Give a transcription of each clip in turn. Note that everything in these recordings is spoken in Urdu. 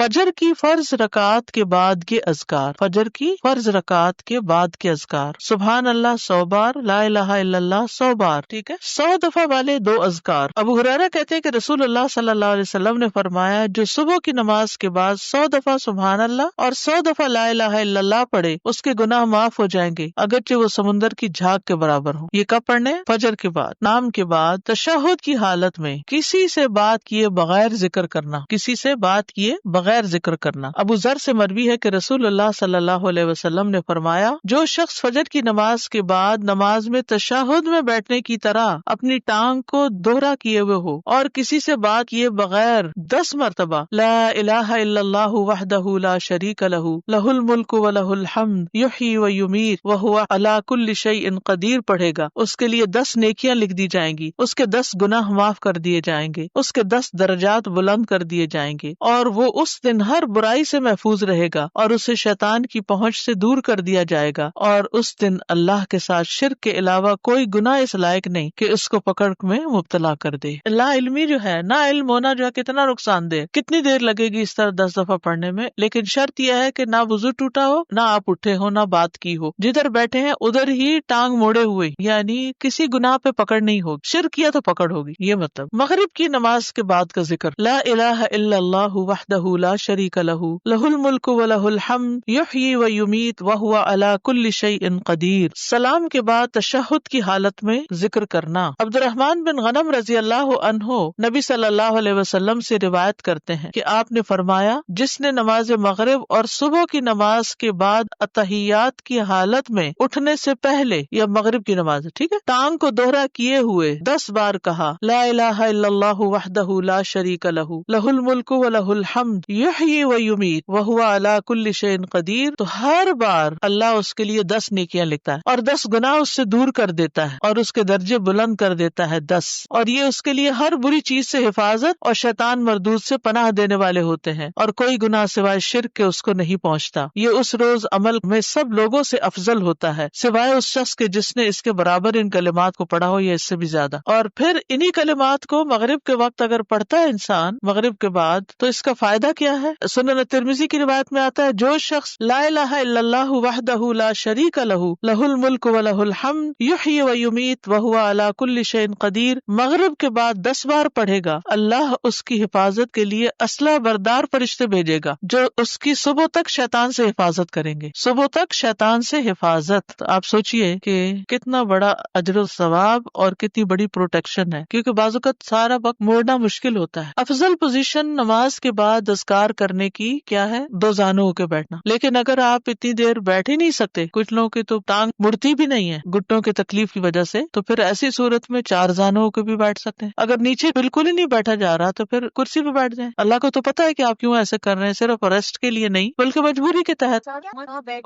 فجر کی فرض رکعت کے بعد کے اذکار، فجر کی فرض رکعت کے بعد کے اذکار، سبحان اللہ 100 بار، لا الہ الا اللہ 100 بار، ٹھیک ہے، 100 دفعہ والے 2 اذکار۔ ابو ہریرہ کہتے ہیں کہ رسول اللہ صلی اللہ علیہ وسلم نے فرمایا جو صبح کی نماز کے بعد 100 دفعہ سبحان اللہ اور 100 دفعہ لا الہ الا اللہ پڑھے اس کے گناہ معاف ہو جائیں گے اگرچہ وہ سمندر کی جھاگ کے برابر ہوں۔ یہ کب پڑھنے؟ فجر کے بعد، نام کے بعد، تشہد کی حالت میں، کسی سے بات کیے بغیر ذکر کرنا، کسی سے بات کیے بغیر ذکر کرنا۔ ابو ذر سے مروی ہے کہ رسول اللہ صلی اللہ علیہ وسلم نے فرمایا جو شخص فجر کی نماز کے بعد نماز میں تشہد میں بیٹھنے کی طرح اپنی ٹانگ کو دوہرا کیے ہوئے ہو اور کسی سے بات کیے بغیر 10 مرتبہ لا الہ الا اللہ وحدہ لا شریک لہ لہ الملک ولہ الحمد یحیی و یمیت وہو علی کل شیء قدیر پڑھے گا، اس کے لیے 10 نیکیاں لکھ دی جائیں گی، اس کے 10 گناہ معاف کر دیے جائیں گے، اس کے 10 درجات بلند کر دیے جائیں گے، اور وہ اس دن ہر برائی سے محفوظ رہے گا اور اسے شیطان کی پہنچ سے دور کر دیا جائے گا، اور اس دن اللہ کے ساتھ شرک کے علاوہ کوئی گناہ اس لائق نہیں کہ اس کو پکڑ میں مبتلا کر دے۔ لا علمی جو ہے، نا علم ہونا جو ہے کتنا نقصان دہ، کتنی دیر لگے گی اس طرح 10 دفعہ پڑھنے میں، لیکن شرط یہ ہے کہ نہ وضو ٹوٹا ہو، نہ آپ اٹھے ہو، نہ بات کی ہو، جدھر بیٹھے ہیں ادھر ہی ٹانگ موڑے ہوئے، یعنی کسی گناہ پہ پکڑ نہیں ہوگی، شرک کیا تو پکڑ ہوگی، یہ مطلب۔ مغرب کی نماز کے بعد کا ذکر، لا الہ الا اللہ وحدہ لا شریک لہ لہ الملک ولہ الحمد یحیی و یمیت وہو علی کل شیء قدیر۔ سلام کے بعد تشہد کی حالت میں ذکر کرنا۔ عبد الرحمن بن غنم رضی اللہ عنہ نبی صلی اللہ علیہ وسلم سے روایت کرتے ہیں کہ آپ نے فرمایا جس نے نماز مغرب اور صبح کی نماز کے بعد اتحیات کی حالت میں اٹھنے سے پہلے، یا مغرب کی نماز ٹھیک ہے، ٹانگ کو دوہرا کیے ہوئے 10 بار کہا لا الہ الا اللہ وحدہ لا شریک لہ لہ الملک ولہ الحمد یحیی و یمیت وہو علی کل شیء قدیر، تو ہر بار اللہ اس کے لیے 10 نیکیاں لکھتا ہے اور 10 گناہ اس سے دور کر دیتا ہے اور اس کے درجے بلند کر دیتا ہے 10، اور یہ اس کے لیے ہر بری چیز سے حفاظت اور شیطان مردود سے پناہ دینے والے ہوتے ہیں، اور کوئی گناہ سوائے شرک کے اس کو نہیں پہنچتا۔ یہ اس روز عمل میں سب لوگوں سے افضل ہوتا ہے سوائے اس شخص کے جس نے اس کے برابر ان کلمات کو پڑھا ہو یا اس سے بھی زیادہ۔ اور پھر انہی کلمات کو مغرب کے وقت اگر پڑھتا ہے انسان مغرب کے بعد تو اس کا فائدہ کیا ہے؟ سنن ترمذی کی روایت میں آتا ہے جو شخص لا الہ الا اللہ وحدہ لا شریک لہ لہ الملک ولہ الحمد یحیی و یمیت وہو علی کل شیء قدیر مغرب کے بعد 10 بار پڑھے گا، اللہ اس کی حفاظت کے لیے اسلحہ بردار فرشتے بھیجے گا جو اس کی صبح تک شیطان سے حفاظت کریں گے، صبح تک شیطان سے حفاظت۔ تو آپ سوچئے کہ کتنا بڑا اجر و ثواب اور کتنی بڑی پروٹیکشن ہے، کیونکہ بعض اوقات سارا وقت موڑنا مشکل ہوتا ہے۔ افضل پوزیشن نماز کے بعد اذکار کرنے کی کیا ہے؟ 2 زانوں ہو کے بیٹھنا، لیکن اگر آپ اتنی دیر بیٹھ ہی نہیں سکتے، کچھ لوگوں کی تو ٹانگ مڑتی بھی نہیں ہے گھٹنوں کی تکلیف کی وجہ سے، تو پھر ایسی صورت میں 4 زانوں ہو کے بھی بیٹھ سکتے ہیں۔ اگر نیچے بالکل ہی نہیں بیٹھا جا رہا تو پھر کرسی پہ بیٹھ جائیں، اللہ کو تو پتا ہے کہ آپ کیوں ایسے کر رہے ہیں، صرف ریسٹ کے لیے نہیں بلکہ مجبوری کے تحت،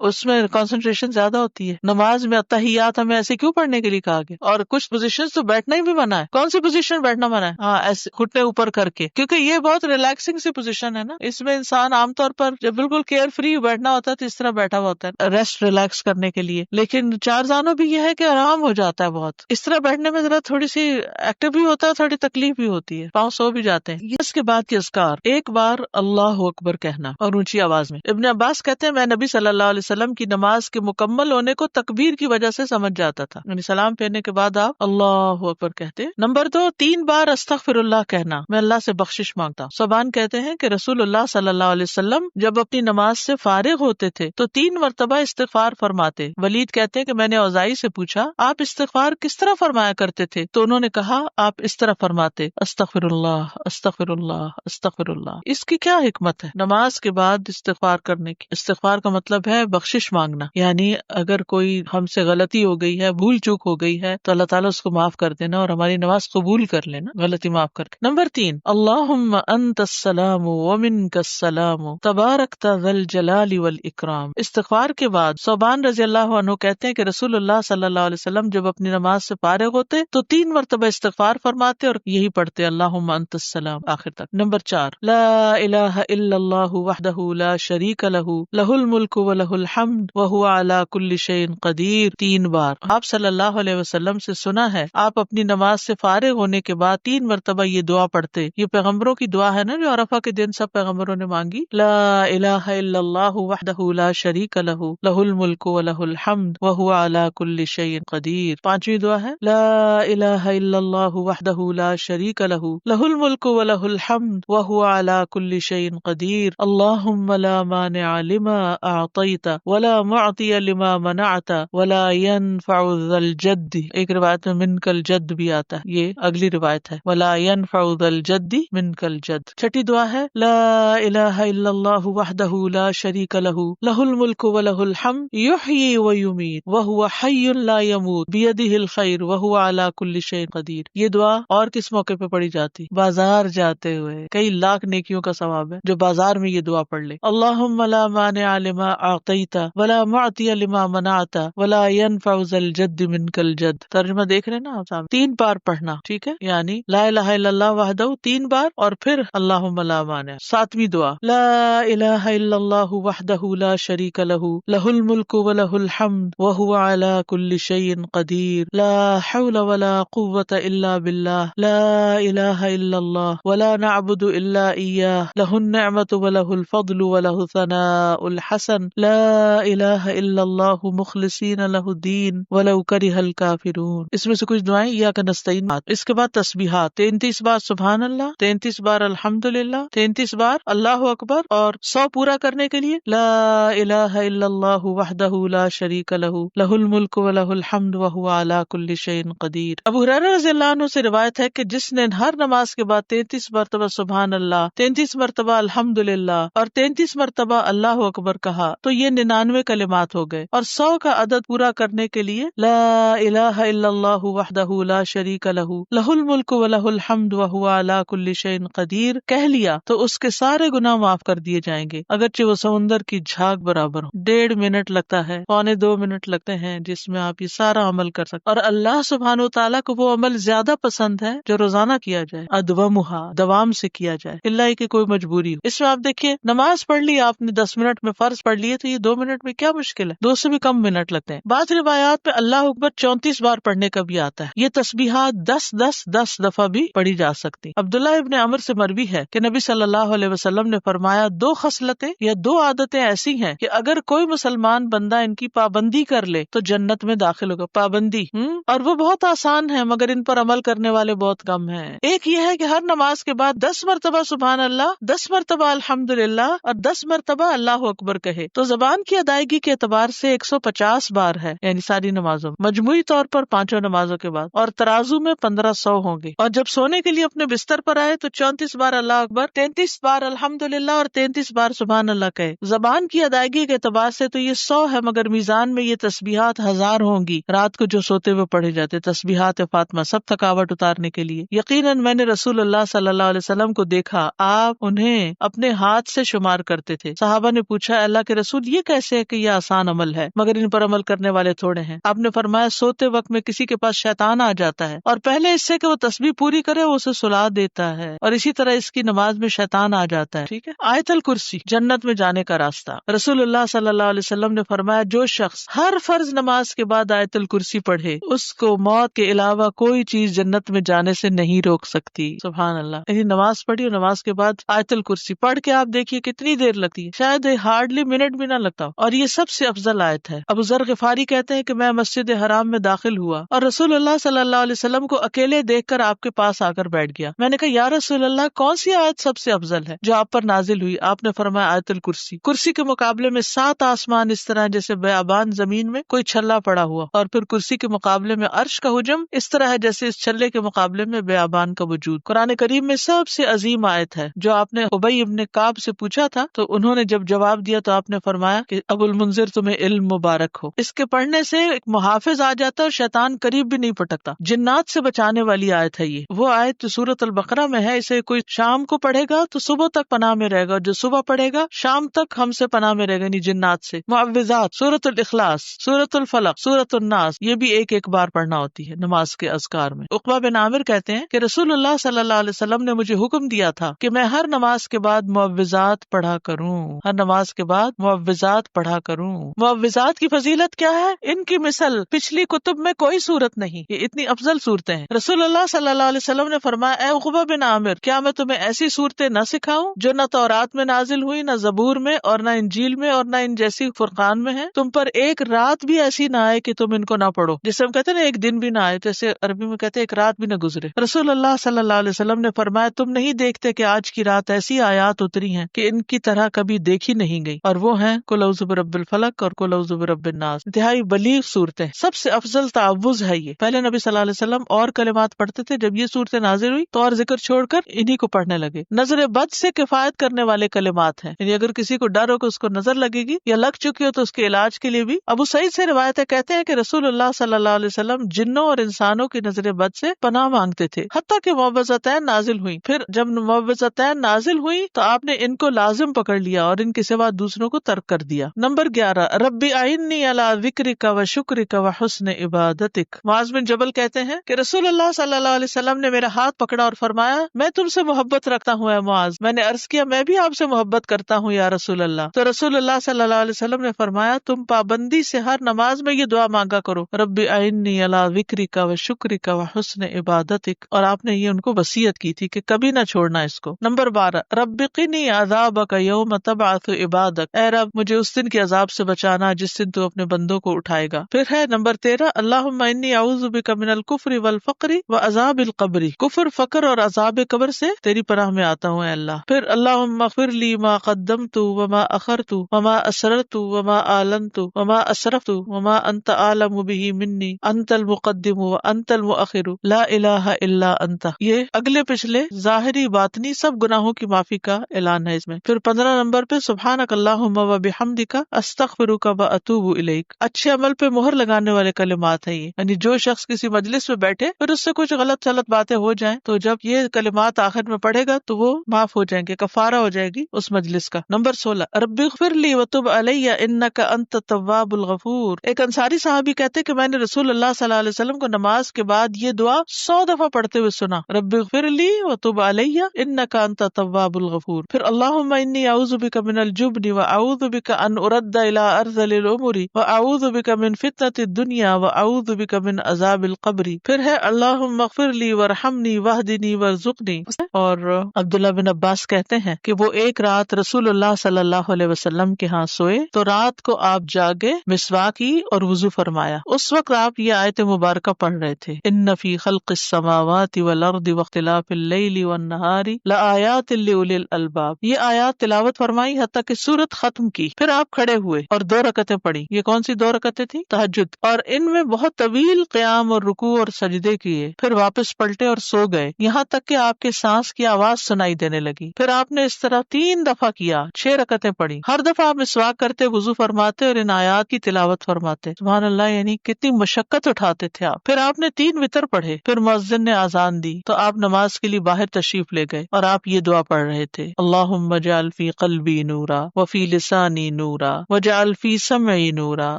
اس میں کنسنٹریشن زیادہ ہوتی ہے۔ نماز میں اتحیات ہمیں ایسے کیوں پڑھنے کے لیے کہا گیا؟ اور کچھ پوزیشن تو بیٹھنا ہی بھی منع ہے۔ کون سی پوزیشن بیٹھنا منع ہے؟ ہاں، ایسے گھٹنے اوپر کر کے، کیونکہ یہ بہت ریلیکسنگ سی پوزیشن ہے نا، اس میں انسان عام طور پر جب بالکل کیئر فری بیٹھنا ہوتا ہے تو اس طرح بیٹھا ہوا ہوتا ہے ریسٹ ریلیکس کرنے کے لیے، لیکن 4 زانوں بھی یہ ہے کہ آرام ہو جاتا ہے بہت، اس طرح بیٹھنے میں ذرا تھوڑی سی ایکٹیو بھی ہوتا ہے، تھوڑی تکلیف بھی ہوتی ہے، پاؤں سو بھی جاتے ہیں۔ اس کے بعد کے اذکار، ایک بار اللہ اکبر کہنا اور اونچی آواز میں۔ ابن عباس کہتے ہیں میں نبی صلی اللہ علیہ وسلم کی نماز کے مکمل ہونے کو تکبیر کی وجہ سے سمجھ جاتا تھا، یعنی سلام پھیرنے کے بعد آپ اللہ اکبر کہتے۔ نمبر 2، 3 بار استغفر اللہ کہنا، میں اللہ سے بخشش مانگتا ہوں۔ صبان کہتے ہیں کہ رسول اللہ صلی اللہ علیہ وسلم جب اپنی نماز سے فارغ ہوتے تھے تو 3 مرتبہ استغفار فرماتے۔ ولید کہتے ہیں کہ میں نے اوزاعی سے پوچھا آپ استغفار کس طرح فرمایا کرتے تھے؟ تو انہوں نے کہا آپ اس طرح فرماتے استغفر اللہ استغفر اللہ استغفر اللہ۔ اس کی کیا حکمت ہے نماز کے بعد استغفار کرنے کی؟ استغفار کا مطلب ہے بخشش مانگنا، یعنی اگر کوئی ہم سے غلطی ہو گئی ہے، بھول چوک ہو گئی ہے تو اللہ تعالیٰ اس کو معاف کر دینا اور ہماری نماز قبول کر لینا، غلطی معاف کر کے۔ نمبر 3، اللہم انت السلام ومنک السلام تبارکت ذی الجلال والاکرام۔ استغفار کے بعد صوبان رضی اللہ عنہ کہتے ہیں کہ رسول اللہ صلی اللہ علیہ وسلم جب اپنی نماز سے فارغ ہوتے تو 3 مرتبہ استغفار فرماتے اور یہی پڑھتے اللہم انت السلام آخر تک۔ نمبر 4، لا الہ الا اللہ وحدہ لا شریک لہ لہ الملک ولہ الحمد وہو علی کل شیء قدیر 3 بار۔ آپ صلی اللہ علیہ وسلم سے سنا ہے آپ اپنی نماز سے فارغ ہونے کے بعد 3 مرتبہ یہ دعا پڑھتے۔ یہ پیغمبروں کی دعا ہے نا جو عرفہ کے دن سب پیغمبروں نے مانگی، لا الہ الا اللہ وحدہ لا شریک لہ لہ الملک ولہ الحمد وہو علی کل شیء قدیر۔ پانچویں دعا ہے، لا الہ الا اللہ وحدہ لا شریک لہ لہ الملک ولہ الحمد وہو علی کل شیء قدیر، اللہم لا مانع لما اعطیت ولا معطی لما منعت ولا ينفع ذا الجد، ایک روایت میں منک الجد بھی آتا ہے، یہ اگلی روایت ہے، ولا ينفع ذا الجد منک الجد۔ چھٹی دعا ہے، لا الہ الا اللہ وحدہ لا شریک لہ لہ الملک ولہ الحمد یحیی ویمیت وہو حی لا یموت بیدہ الخیر وہو علی کل شیء قدیر۔ یہ دعا اور کس موقع پہ پڑھی جاتی؟ بازار جاتے ہوئے، کئی لاکھ نیکیوں کا ثواب ہے جو بازار میں یہ دعا پڑھ لے۔ اللہم لا مانع لما اعطیت ولا معطی لما منعت ولا ينفع ذا الجد منک الجد۔ ترجمہ دیکھ رہے نا آپ صاحب، 3 بار پڑھنا، ٹھیک ہے، یعنی لا الہ الا اللہ وحدہ 3 بار اور پھر اللہم لا مانع۔ 7ویں دعا، لا الہ الا اللہ وحدہ لا شریک لہ لہ الملک ولہ الحمد وہو علی کل شیء قدیر، لا حول ولا قوة الا باللہ، لا الہ الا اللہ ولا نعبد الا ایاہ، لہ النعمۃ ولہ الفضل ولہ الثناء الحسن، لا الہ الا اللہ مخلصین لہ الدین ولو کرہ الکافرون۔ اس میں سے کچھ دعائیں ایاک نستعین، اس کے بعد تسبیحات، 33 بار سبحان اللہ، 33 بار الحمدللہ، 33 بار اللہ اکبر، اور 100 پورا کرنے کے لیے لا الہ الا اللہ وحدہ لا شریک لہ لہ الملک ولہ الحمد وہو علی کل شیء قدیر۔ ابو ہریرہ رضی اللہ عنہ سے روایت ہے کہ جس نے ہر نماز کے بعد 33 مرتبہ سبحان اللہ، 33 مرتبہ الحمدللہ اور 33 مرتبہ اللہ اکبر کہا تو یہ 99 کلمات ہو گئے، اور 100 کا عدد پورا کرنے کے لیے لا الہ الا اللہ وحدہ لا شریک لہ لہ الملک ولہ الحمد وہو علی کل شیء قدیر کہہ لیا تو اس کے سارے گناہ معاف کر دیے جائیں گے، اگرچہ وہ سمندر کی جھاگ برابر ہو۔ 1.5 منٹ لگتا ہے، 1.25 منٹ لگتے ہیں جس میں آپ یہ سارا عمل کر سکتے، اور اللہ سبحانہ وتعالیٰ کو وہ عمل زیادہ پسند ہے جو روزانہ کیا جائے، ادومھا، دوام سے کیا جائے، اللہ کی کوئی مجبوری ہو۔ اس میں آپ دیکھیے، نماز پڑھ لی آپ نے 10 منٹ میں، فرض پڑھ لیے تو یہ 2 منٹ میں کیا مشکل ہے، 2 سے بھی کم منٹ لگتے ہیں۔ بعض روایات پہ اللہ اکبر 34 بار پڑھنے کا بھی آتا ہے۔ یہ تسبیحات 10 دفعہ بھی پڑھی جا سکتی۔ عبداللہ ابن عمر سے مروی ہے کہ نبی صلی اللہ علیہ وسلم نے فرمایا، 2 خصلتیں یا 2 عادتیں ایسی ہیں کہ اگر کوئی مسلمان بندہ ان کی پابندی کر لے تو جنت میں داخل ہوگا۔ پابندی اور وہ بہت آسان ہے مگر ان پر عمل کرنے والے بہت کم ہیں۔ ایک یہ ہے کہ ہر نماز کے بعد 10 مرتبہ سبحان اللہ، 10 مرتبہ الحمدللہ اور 10 مرتبہ اللہ اکبر کہے تو زبان کی ادائیگی کے اعتبار سے 150 بار ہے، یعنی ساری نمازوں میں، مجموعی طور پر 5 نمازوں کے بعد، اور ترازو میں 1500 ہوں گے۔ اور جب سونے کے لیے اپنے بستر پر آئے تو 34 بار اللہ اکبر، 33 بار الحمدللہ اور 33 بار سبحان اللہ کہے۔ زبان کی ادائیگی کے اعتبار سے تو یہ 100 ہے مگر میزان میں یہ تسبیحات 1000 ہوں گی، رات کو جو سوتے ہوئے پڑھے جاتے تسبیحات فاطمہ، سب تھکاوٹ اتارنے کے لیے۔ یقیناً میں نے رسول اللہ صلی اللہ علیہ وسلم کو دیکھا، آپ انہیں اپنے ہاتھ سے شمار کرتے تھے۔ صحابہ نے پوچھا، اللہ کے رسول یہ کیسے ہے کہ یہ آسان عمل ہے مگر ان پر عمل کرنے والے تھوڑے ہیں؟ آپ نے فرمایا، سوتے وقت میں کسی کے پاس شیطان آ جاتا ہے اور پہلے اس سے کہ وہ تسبیح پوری کرے وہ اسے سلا دیتا ہے، اور اسی طرح اس کی نماز میں شیطان آ جاتا ہے۔ ٹھیک ہے، آیت الکرسی، جنت میں جانے کا راستہ۔ رسول اللہ صلی اللہ علیہ وسلم نے فرمایا، جو شخص ہر فرض نماز کے بعد آیت الکرسی پڑھے اس کو موت کے علاوہ کوئی چیز جنت میں جانے سے نہیں روک سکتی۔ سبحان اللہ۔ یعنی نماز پڑھی اور نماز کے بعد آیت الکرسی پڑھ کے آپ دیکھیے کتنی دیر لگتی ہے، شاید ہارڈلی منٹ بھی نہ لگتا ہو، اور یہ سب سے افضل آیت ہے۔ ابو ذر غفاری کہتے ہیں کہ میں مسجد حرام میں داخل ہوا اور رسول اللہ صلی اللہ علیہ وسلم کو اکیلے دیکھ کر آپ کے پاس آ کر بیٹھ گیا۔ میں نے کہا، یا رسول اللہ، کون سی آیت سب سے افضل ہے جو آپ پر نازل ہوئی؟ آپ نے فرمایا، آیت الکرسی۔ کرسی کے مقابلے میں 7 آسمان اس طرح جیسے بیابان زمین میں کوئی چھلا پڑا ہوا، اور پھر کرسی کے مقابلے میں عرش کا حجم اس طرح ہے جیسے اس چھلے کے مقابلے میں بیابان کا وجود۔ قرآن کریم میں سب سے عظیم آیت ہے۔ جو آپ نے ابی ابن کعب سے پوچھا تھا تو انہوں نے جب جواب دیا تو آپ نے فرمایا کہ ابو المنذر تمہیں علم مبارک ہو۔ اس کے پڑھنے سے ایک محافظ آ جاتا ہے اور شیطان قریب بھی نہیں پٹکتا۔ جنات سے بچانے والی آیت ہے یہ۔ وہ آیت جو سورۃ البقرہ میں ہے، اسے کوئی شام کو پڑھے گا تو صبح تک پناہ میں رہے گا، اور جو صبح پڑھے گا شام تک ہم سے پناہ میں رہے گا، یعنی جنات سے۔ معوذات، سورۃ الاخلاص، سورۃ الفلق، سورۃ الناس، یہ بھی ایک بار پڑھنا ہوتی ہے نماز کے اذکار میں۔ عقبہ بن عامر کہتے ہیں کہ رسول اللہ صلی اللہ علیہ وسلم نے مجھے حکم دیا تھا کہ میں ہر نماز کے بعد معوذات پڑھا کروں، ہر نماز کے بعد معوذات پڑھا کروں۔ معوذات کی فضیلت کیا ہے؟ ان کی مثل پچھلی کتب میں کوئی صورت نہیں، یہ اتنی افضل صورتیں ہیں۔ رسول اللہ صلی اللہ علیہ وسلم نے فرمایا، اے عقبہ بن عامر، کیا میں تمہیں ایسی صورتیں نہ سکھاؤں دکھاؤں جو نہ تورات میں نازل ہوئی، نہ زبور میں، اور نہ انجیل میں، اور نہ ان جیسی فرقان میں ہے؟ تم پر ایک رات بھی ایسی نہ آئے کہ تم ان کو نہ پڑھو. جسے ہم کہتے ہیں نا ایک دن بھی نہ آئے، تو ایسے عربی میں کہتے ہیں ایک رات بھی نہ گزرے. رسول اللہ صلی اللہ علیہ وسلم نے فرمایا تم نہیں دیکھتے کہ آج کی رات ایسی آیات اتری ہیں کہ ان کی طرح کبھی دیکھی نہیں گئی، اور وہ ہیں قل اعوذ برب الفلق اور قل اعوذ برب الناس. انتہائی بلیغ صورتیں، سب سے افضل تعوذ ہے یہ. پہلے نبی صلی اللہ علیہ وسلم اور کلمات پڑھتے تھے، جب یہ صورتیں نازل ہوئی تو اور ذکر چھوڑ کر انہی کو پڑھنے لگے. نظر بد سے کفایت کرنے والے کلمات ہیں، یعنی اگر کسی کو ڈر ہو کہ اس کو نظر لگے گی یا لگ چکی ہو تو اس کے علاج کے لیے بھی. ابو سعید سے روایت ہے، کہتے ہیں کہ رسول اللہ صلی اللہ علیہ وسلم جنوں اور انسانوں کی نظر بد سے پناہ مانگتے تھے، حتیٰ کہ معوذتین نازل ہوئی. پھر جب معوذتین نازل ہوئی تو آپ نے ان کو لازم پکڑ لیا اور ان کے سوا دوسروں کو ترک کر دیا. نمبر 11 ربی اعنی علی ذکرک و شکرک و حسن عبادتک. معاذ بن جبل کہتے ہیں کہ رسول اللہ صلی اللہ علیہ وسلم نے میرا ہاتھ پکڑا اور فرمایا میں تم سے محبت رکھتا ہوں اے معاذ. میں نے عرض کیا میں بھی آپ سے محبت کرتا ہوں یا رسول اللہ. تو رسول اللہ صلی اللہ علیہ وسلم نے فرمایا تم پابندی سے ہر نماز میں یہ دعا مانگا کرو، ربی اعنی علی ذکرک و شکرک و حسن عبادتک. اور آپ نے یہ ان کو وصیت کی تھی کہ کبھی نہ چھوڑنا اس کو. نمبر 12 رب قنی عذابک یوم تبعث عبادک. اے رب مجھے اس دن کے عذاب سے بچانا جس دن تو اپنے بندوں کو اٹھائے گا. پھر ہے نمبر 13 اللہم انی اعوذ بک من الکفر والفقر وعذاب القبر. کفر، فقر اور عذاب قبر سے تیری پناہ میں آتا ہوں اے اللہ. پھر اللہم اغفر لی ما قدمت وما اخرت وما اسررت وما اعلنت وما اسرفت وما انت اعلم به منی انت المقدم وانت المؤخر لا الہ الا انت. یہ اگلے پچھلے ظاہری باطنی سب گناہوں کی معافی کا اعلان ہے اس میں. پھر 15 نمبر پہ سبحانک اللہم وبحمدک استغفرک واتوب الیک. اچھے عمل پہ مہر لگانے والے کلمات ہیں یہ، یعنی جو شخص کسی مجلس میں بیٹھے پھر اس سے کچھ غلط باتیں ہو جائیں تو جب یہ کلمات آخر میں پڑھے گا تو وہ معاف ہو جائیں گے، کفارہ ہو جائے گی اس مجلس کا. نمبر 16 رب اغفر لی وتب علی انک انت التواب الغفور. ایک انصاری صحابی کہتے کہ میں نے رسول اللہ صلی اللہ علیہ وسلم کو نماز کے بعد یہ دعا 100 دفعہ پڑھتے ہوئے سنا، رب اغفر لی وتب علی انک انت التواب الغفور. پھر اللہم انی اعوذ بک من الجبن واعوذ بک ان ارد الی ارذل الامور واعوذ بک من فتنۃ الدنیا واعوذ بک من عذاب القبر. پھر ہے اللہم اغفر لی وارحمنی واہدنی وارزقنی. اور عبداللہ بن عباس کہتے ہیں کہ وہ ایک رات رسول اللہ صلی اللہ علیہ وسلم کے ہاں سوئے تو رات کو آپ جاگے، مسواک کی اور وضو فرمایا. اس وقت آپ یہ آیت مبارکہ پڑھ رہے تھے ان فی خلق السماوات والارض واختلاف اللیل والنہار لآیات لأولی الالباب. یہ آیات تلاوت فرمائی حتیٰ کہ سورت ختم کی. پھر آپ کھڑے ہوئے اور 2 رکعتیں پڑھی. یہ کون سی 2 رکعتیں تھی؟ تہجد. اور ان میں بہت طویل قیام اور رکوع اور سجدے کیے. پھر واپس پلٹے اور سو گئے یہاں تک کہ آپ کے سانس کی آواز سنائی دینے لگی. پھر آپ نے اس طرح 3 دفعہ کیا، 6 رکعتیں پڑھی. ہر دفعہ آپ مسواک کرتے، وضو فرماتے اور ان آیات کی تلاوت فرماتے. سبحان اللہ، یعنی کتنی مشقت اٹھاتے تھے آپ. پھر آپ نے 3 وتر پڑھے. پھر مؤذن نے اذان دی تو آپ نماز کے لیے باہر تشریف لے گئے اور آپ یہ دعا پڑھ رہے تھے اللہم اجعل فی قلبی نورا وفی لسانی نورا واجعل فی سمعی نورا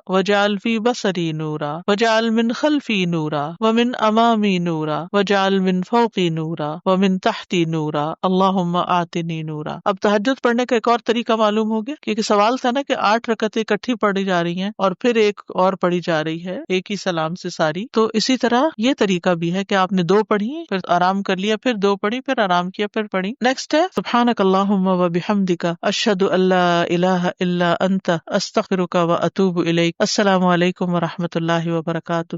واجعل فی بصری نورا واجعل من خلفی نورا ومن امامی نورا واجعل من فوقی نورا ومن تحتی نورا اللہم آتنی نورا. اب تہجد پڑھنے کا ایک اور طریقہ معلوم ہو گیا، کیونکہ سوال تھا نا کہ 8 رکعتیں اکٹھی پڑھی جا رہی ہیں اور پھر ایک اور پڑھی جا رہی ہے ایک ہی سلام سے ساری. تو اسی طرح یہ طریقہ بھی ہے کہ آپ نے 2 پڑھی پھر آرام کر لیا، پھر 2 پڑھی پھر آرام کیا، پھر پڑھی. نیکسٹ ہے سبحانک اللہم وبحمدک اشہد ان لا الہ الا انت استغفرک واتوب الیک. السلام علیکم ورحمۃ اللہ وبرکاتہ.